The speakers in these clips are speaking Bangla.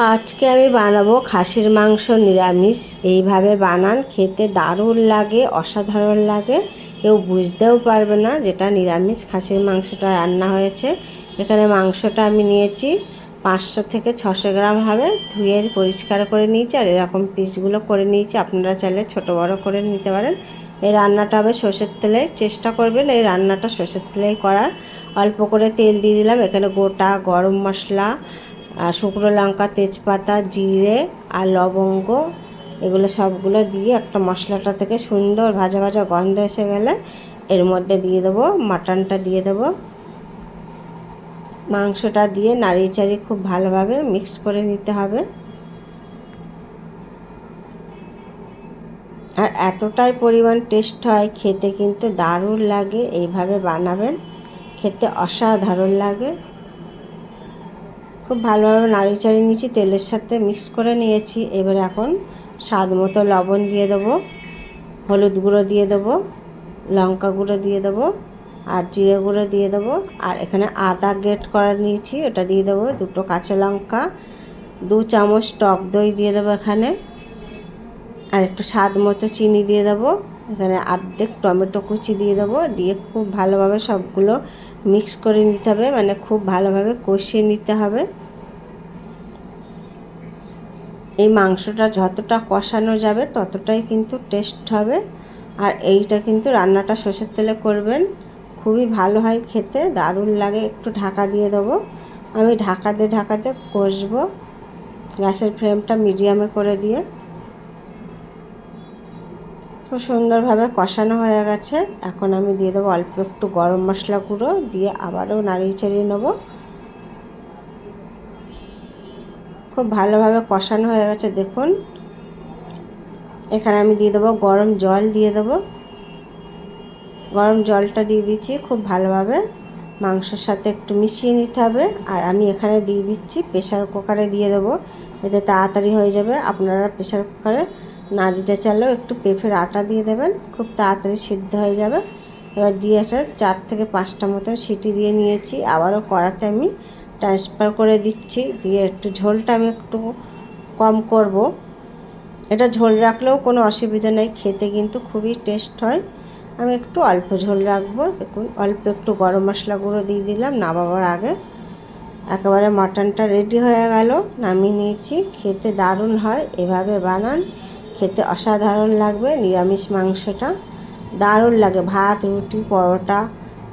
আজকে আমি বানাবো খাসির মাংস নিরামিষ। এইভাবে বানান, খেতে দারুণ লাগে, অসাধারণ লাগে। কেউ বুঝতেও পারবে না যেটা নিরামিষ খাসির মাংসটা রান্না হয়েছে। এখানে মাংসটা আমি নিয়েছি 500 থেকে 600 গ্রাম হবে। ধুয়ে পরিষ্কার করে নিয়েছি আর এরকম পিসগুলো করে নিয়েছি। আপনারা চাইলে ছোট বড় করে নিতে পারেন। এই রান্নাটা হবে সর্ষের তেলে, চেষ্টা করবেন এই রান্নাটা সর্ষের তেলেই করার। অল্প করে তেল দিয়ে দিলাম। এখানে গোটা গরম মশলা, শুকনো লঙ্কা, তেজপাতা, জিরে আর লবঙ্গ, এগুলো সবগুলো দিয়ে একটা মশলাটা থেকে সুন্দর ভাজা ভাজা গন্ধ এসে গেলে এর মধ্যে দিয়ে দেবো মাটনটা, দিয়ে দেবো মাংসটা, দিয়ে নাড়িয়ে চাড়িয়ে খুব ভালোভাবে মিক্স করে নিতে হবে। আর এতটাই পরিমাণ টেস্ট হয়, খেতে কিন্তু দারুণ লাগে। এইভাবে বানাবেন, খেতে অসাধারণ লাগে। খুব ভালোভাবে নাড়িয়ে চাড়িয়ে নিয়েছি, তেলের সাথে মিক্স করে নিয়েছি। এবার এখন স্বাদ মতো লবণ দিয়ে দেবো, হলুদ গুঁড়ো দিয়ে দেবো, লঙ্কা গুঁড়ো দিয়ে দেবো আর জিরে গুঁড়ো দিয়ে দেবো। আর এখানে আদা গ্রেট করা নিয়েছি, ওটা দিয়ে দেবো। 2 কাঁচা লঙ্কা, 2 চামচ টক দই দিয়ে দেবো এখানে। আর একটু স্বাদ মতো চিনি দিয়ে দেবো। এখানে অর্ধেক টমেটো কুচি দিয়ে দেবো। দিয়ে খুব ভালোভাবে সবগুলো মিক্স করে নিতে হবে, মানে খুব ভালোভাবে কষিয়ে নিতে হবে। এই মাংসটা যতটা কষানো যাবে ততটাই কিন্তু টেস্ট হবে। আর এইটা কিন্তু রান্নাটা সর্ষের তেলে করবেন, খুবই ভালো হয় খেতে, দারুণ লাগে। একটু ঢাকা দিয়ে দেবো। আমি ঢাকাতে কষবো, গ্যাসের ফ্লেমটা মিডিয়ামে করে দিয়ে। খুব সুন্দরভাবে কষানো হয়ে গেছে। এখন আমি দিয়ে দেবো অল্প একটু গরম মশলা গুঁড়ো, দিয়ে আবারও নাড়িয়ে চাড়িয়ে নেবো। খুব ভালোভাবে কষানো হয়ে গেছে দেখুন। এখানে আমি দিয়ে দেবো গরম জল, দিয়ে দেবো গরম জলটা দিয়ে দিচ্ছি। খুব ভালোভাবে মাংসের সাথে একটু মিশিয়ে নিতে হবে। আর আমি এখানে দিয়ে দিচ্ছি প্রেসার কুকারে দিয়ে দেবো, এতে তাড়াতাড়ি হয়ে যাবে। আপনারা প্রেসার কুকারে না দিতে চাইলেও একটু পেঁপের আটা দিয়ে দেবেন, খুব তাড়াতাড়ি সিদ্ধ হয়ে যাবে। এবার দিয়ে এটা 4 থেকে 5টা মতন সিটি দিয়ে নিয়েছি। আবারও কড়াতে আমি ট্রান্সফার করে দিচ্ছি। দিয়ে একটু ঝোলটা আমি একটু কম করব। এটা ঝোল রাখলেও কোনো অসুবিধা নেই, খেতে কিন্তু খুবই টেস্ট হয়। আমি একটু অল্প ঝোল রাখবো। দেখুন অল্প একটু গরম মশলা গুঁড়ো দিয়ে দিলাম নামাবার আগে। একেবারে মাটনটা রেডি হয়ে গেল, নামিয়ে নিয়েছি। খেতে দারুণ হয়, এভাবে বানান, খেতে অসাধারণ লাগবে। নিরামিষ মাংসটা দারুণ লাগে ভাত, রুটি, পরোটা,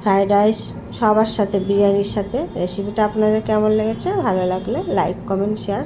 ফ্রাইড রাইস সবার সাথে, বিরিয়ানির সাথে। রেসিপিটা আপনাদের কেমন লেগেছে? ভালো লাগলে লাইক, কমেন্ট, শেয়ার।